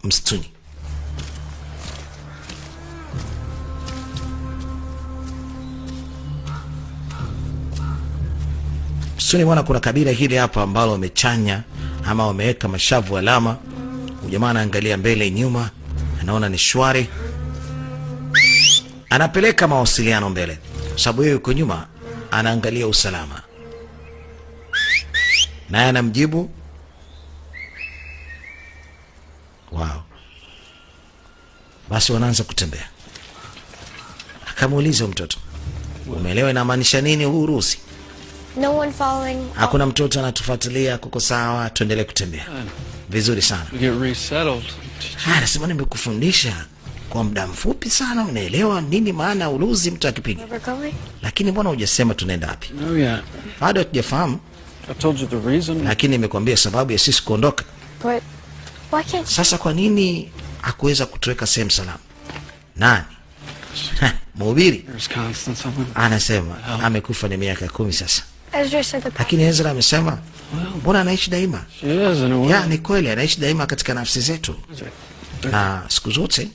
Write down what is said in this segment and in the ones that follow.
msituni. Msituni bwana, kuna kabila hili hapa ambalo wamechanya ama wameweka mashavu alama. Jamaa anaangalia mbele nyuma, anaona ni shwari, anapeleka mawasiliano mbele, sababu yeye yuko nyuma anaangalia usalama, naye anamjibu wow. Basi wanaanza kutembea. Akamuuliza mtoto, umeelewa inamaanisha nini huu Urusi? No one following. Hakuna mtoto anatufuatilia, kuko sawa, tuendelee kutembea. Vizuri sana. Anasema nimekufundisha kwa muda mfupi sana, unaelewa nini maana Urusi mtu akipiga. Lakini mbona hujasema tunaenda wapi? Bado hatujafahamu. Lakini nimekwambia sababu ya sisi kuondoka. Sasa kwa nini hakuweza kutuweka sehemu salama? Nani? Mhubiri anasema amekufa ni miaka 10 sasa. Lakini Ezra amesema mbona anaishi daima? Ya, ni kweli anaishi daima katika nafsi zetu. Na siku zote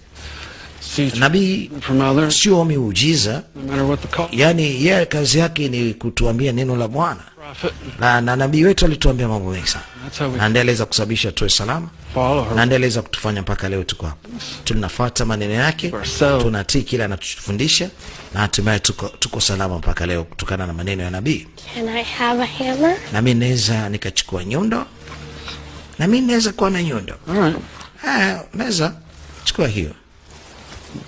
nabii sio miujiza, yani yeye kazi yake ni kutuambia neno la Bwana. Na nabii wetu alituambia mambo mengi sana, na ndieleza kusababisha tuwe salama, na ndieleza kutufanya mpaka leo tuko hapa. Tunafuata maneno yake, tunatii kile anatufundisha, na hatimaye tuko salama mpaka leo kutokana na maneno ya nabii. Can I have a hammer? Na mimi naweza nikachukua nyundo, na mimi naweza kuwa na nyundo. Naweza chukua hiyo.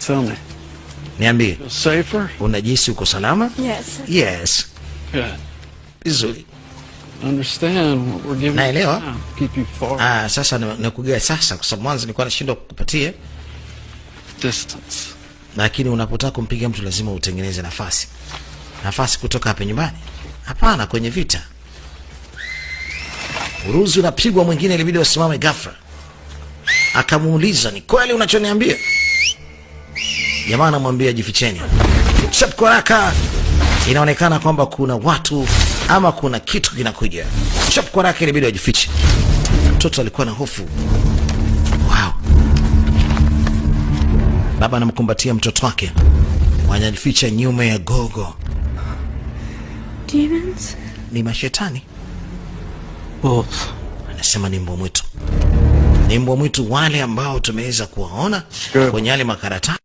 Tell me. Niambie. Safer? Unajisi uko salama? Yes. Yes. Good. Vizuri. Understand what we're giving. Naelewa. Keep you far. Sasa nakugea sasa, kwa sababu mwanzo nilikuwa nashindwa kukupatia Distance. Lakini unapotaka kumpiga mtu lazima utengeneze nafasi. Nafasi kutoka hapa nyumbani? Hapana, kwenye vita. Urusi unapigwa, mwingine ilibidi wasimame ghafla. Akamuuliza, ni kweli unachoniambia? Jamaa anamwambia jificheni. Chap kwa haraka. Inaonekana kwamba kuna watu ama kuna kitu kinakuja. Chap kwa haraka, ilibidi wajifiche. Mtoto alikuwa na hofu. Wow. Baba anamkumbatia mtoto wake. Wanajificha nyuma ya gogo. Demons? Ni mashetani. Both. Anasema ni mbwa mwitu. Ni mbwa mwitu wale ambao tumeweza kuwaona kwenye yale makaratasi.